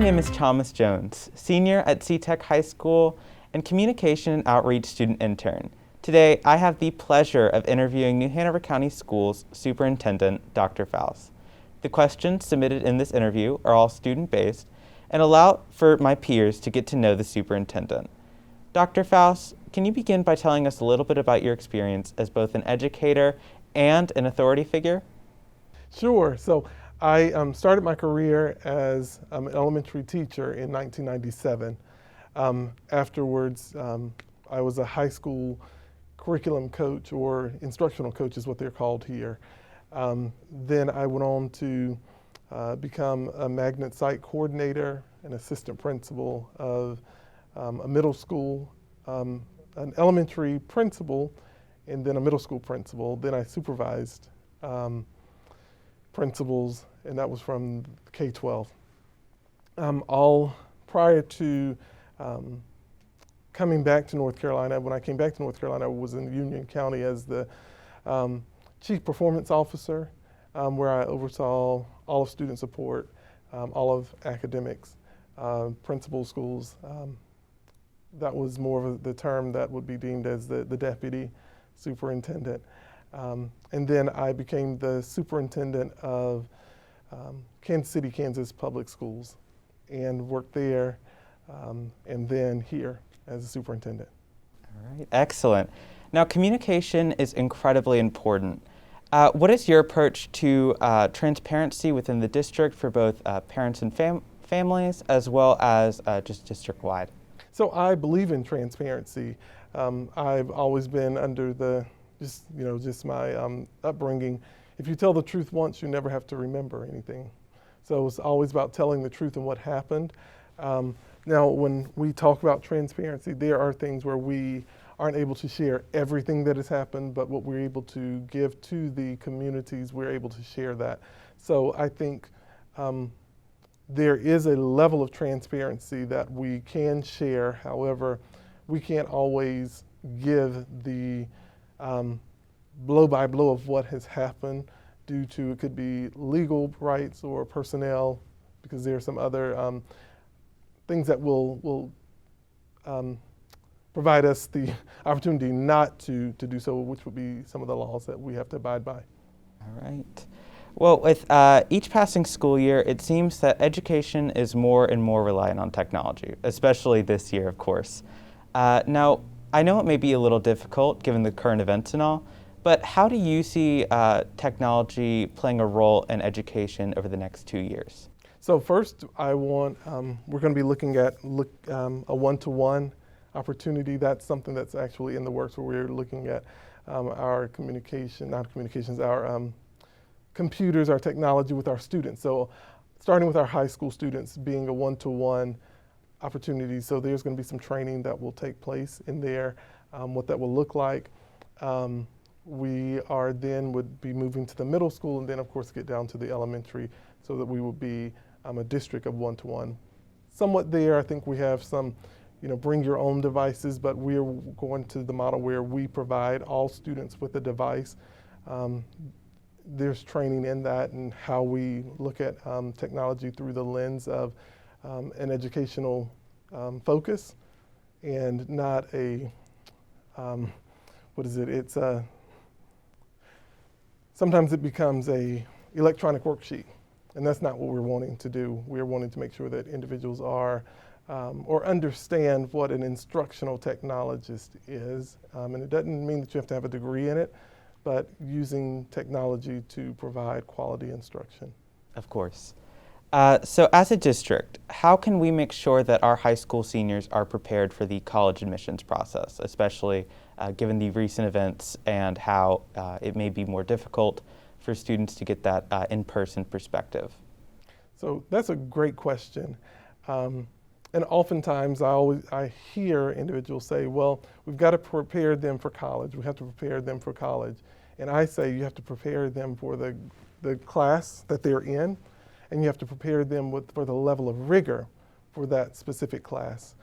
name is Thomas Jones, senior at C-Tech High School and Communication and Outreach student intern. Today, I have the pleasure of interviewing New Hanover County Schools Superintendent, Dr. Fousts. The questions submitted in this interview are all student-based and allow for my peers to get to know the superintendent. Dr. Fousts, can you begin by telling us a little bit about your experience as both an educator and an authority figure? Sure. So I started my career as an elementary teacher in 1997. Afterwards, I was a high school curriculum coach, or instructional coach is what they're called here. Then I went on to become a magnet site coordinator, an assistant principal of a middle school, an elementary principal, and then a middle school principal. Then I supervised principals, and that was from K-12. All prior to coming back to North Carolina. When I came back to North Carolina, I was in Union County as the Chief Performance Officer, where I oversaw all of student support, all of academics, principal schools. That was more of the term that would be deemed as the deputy superintendent. And then I became the superintendent of Kansas City, Kansas Public Schools, and worked there, and then here as a superintendent. All right, excellent. Now, communication is incredibly important. What is your approach to transparency within the district for both parents and families, as well as just district-wide? So I believe in transparency. I've always been under just my upbringing. If you tell the truth once, you never have to remember anything. So it's always about telling the truth and what happened. Now, when we talk about transparency, there are things where we aren't able to share everything that has happened, but what we're able to give to the communities, we're able to share that. So I think there is a level of transparency that we can share. However, we can't always give the blow by blow of what has happened due to, it could be legal rights or personnel, because there are some other things that will provide us the opportunity not to do so, which would be some of the laws that we have to abide by. All right. Well, with each passing school year, it seems that education is more and more reliant on technology, especially this year, of course. Now, I know it may be a little difficult given the current events and all, but how do you see technology playing a role in education over the next 2 years? So first, we're going to be looking at a one-to-one opportunity. That's something that's actually in the works, where we're looking at our computers, our technology with our students. So starting with our high school students being a one-to-one opportunity. So there's going to be some training that will take place in there, what that will look like. We would be moving to the middle school, and then of course get down to the elementary, so that we will be a district of one-to-one. Somewhat there, I think we have some, bring your own devices, but we're going to the model where we provide all students with a device. There's training in that, and how we look at technology through the lens of an educational focus, and not a, sometimes it becomes a electronic worksheet, and that's not what we're wanting to do. We're wanting to make sure that individuals are, or understand what an instructional technologist is. And it doesn't mean that you have to have a degree in it, but using technology to provide quality instruction. Of course. So as a district, how can we make sure that our high school seniors are prepared for the college admissions process, especially given the recent events and how it may be more difficult for students to get that in-person perspective? So that's a great question. And oftentimes I hear individuals say, well, we've got to prepare them for college. We have to prepare them for college. And I say you have to prepare them for the class that they're in, and you have to prepare them for the level of rigor for that specific class.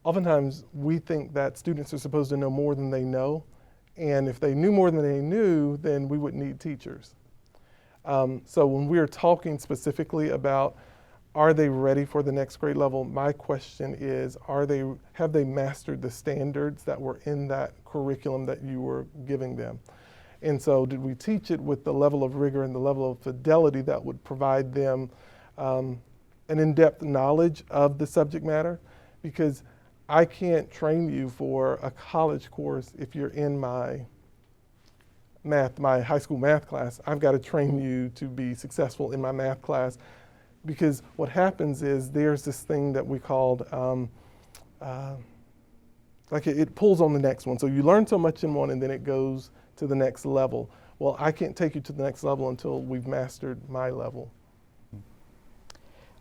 Oftentimes we think that students are supposed to know more than they know, and if they knew more than they knew, then we wouldn't need teachers. So when we're talking specifically about are they ready for the next grade level? My question is, have they mastered the standards that were in that curriculum that you were giving them? And so did we teach it with the level of rigor and the level of fidelity that would provide them an in-depth knowledge of the subject matter? Because I can't train you for a college course if you're in my high school math class. I've got to train you to be successful in my math class, because what happens is there's this thing that we called, like it pulls on the next one. So you learn so much in one and then it goes to the next level. Well, I can't take you to the next level until we've mastered my level.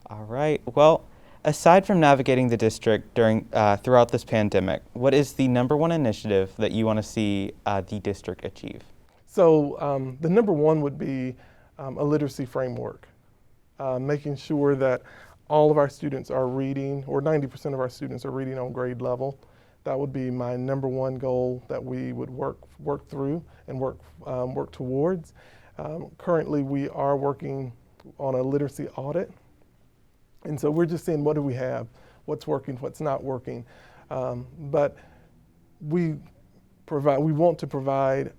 All right. Well, aside from navigating the district throughout this pandemic, what is the #1 initiative that you want to see the district achieve? So the #1 would be a literacy framework, making sure that all of our students are reading, or 90% of our students are reading on grade level. That would be my #1 goal that we would work through and work towards. Currently, we are working on a literacy audit, and so we're just seeing what do we have, what's working, what's not working. But we want to provide,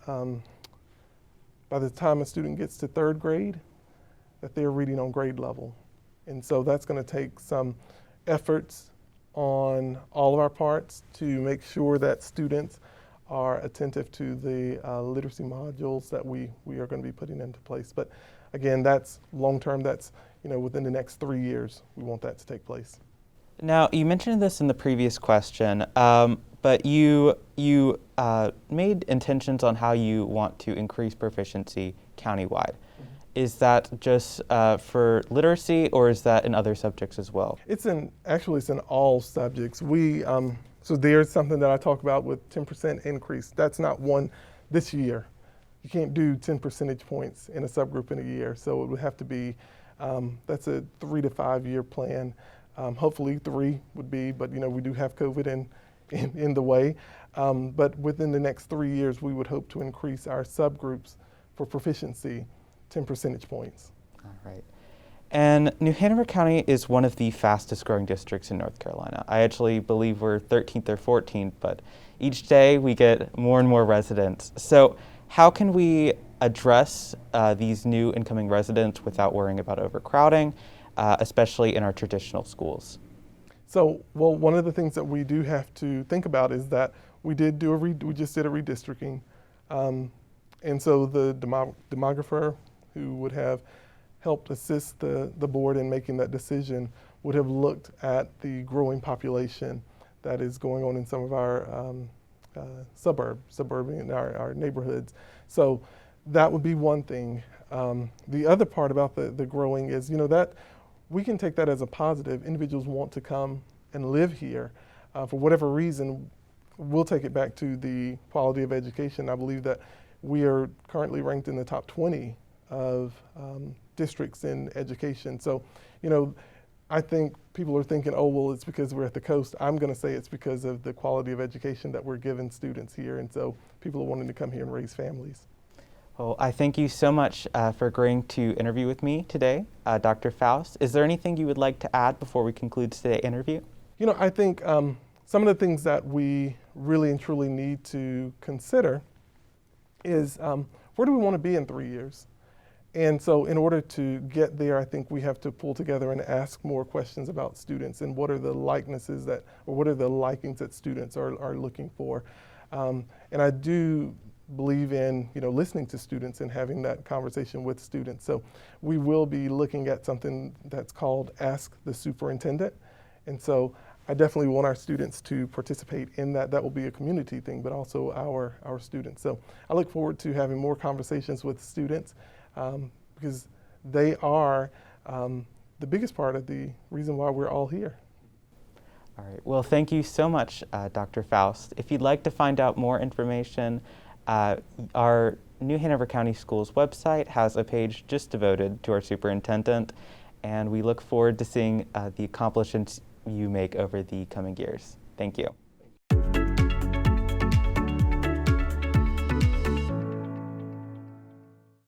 by the time a student gets to 3rd grade, that they're reading on grade level. And so that's going to take some efforts on all of our parts to make sure that students are attentive to the literacy modules that we are going to be putting into place. But again, that's long-term. That's, within the next 3 years, we want that to take place. Now, you mentioned this in the previous question, but you made intentions on how you want to increase proficiency countywide. Is that just for literacy, or is that in other subjects as well? It's in all subjects. So there's something that I talk about with 10% increase. That's not one this year. You can't do 10 percentage points in a subgroup in a year. So it would have to be, that's a 3 to 5 year plan. Hopefully 3 would be, but we do have COVID in the way. But within the next 3 years, we would hope to increase our subgroups for proficiency 10 percentage points. All right. And New Hanover County is one of the fastest growing districts in North Carolina. I actually believe we're 13th or 14th, but each day we get more and more residents. So how can we address these new incoming residents without worrying about overcrowding, especially in our traditional schools? So, well, one of the things that we do have to think about is that we just did a redistricting. And so the demographer who would have helped assist the board in making that decision would have looked at the growing population that is going on in some of our suburban, our neighborhoods. So that would be one thing. The other part about the growing is, that we can take that as a positive. Individuals want to come and live here. For whatever reason, we'll take it back to the quality of education. I believe that we are currently ranked in the top 20 of districts in education. So, I think people are thinking, oh, well, it's because we're at the coast. I'm going to say it's because of the quality of education that we're giving students here. And so people are wanting to come here and raise families. Well, I thank you so much for agreeing to interview with me today, Dr. Foust. Is there anything you would like to add before we conclude today's interview? I think some of the things that we really and truly need to consider is where do we want to be in 3 years? And so in order to get there, I think we have to pull together and ask more questions about students and what are the likenesses or what are the likings that students are looking for. And I do believe in, listening to students and having that conversation with students. So we will be looking at something that's called Ask the Superintendent. And so I definitely want our students to participate in that. That will be a community thing, but also our students. So I look forward to having more conversations with students because they are the biggest part of the reason why we're all here. All right. Well, thank you so much, Dr. Foust. If you'd like to find out more information, our New Hanover County Schools website has a page just devoted to our superintendent, and we look forward to seeing the accomplishments you make over the coming years. Thank you.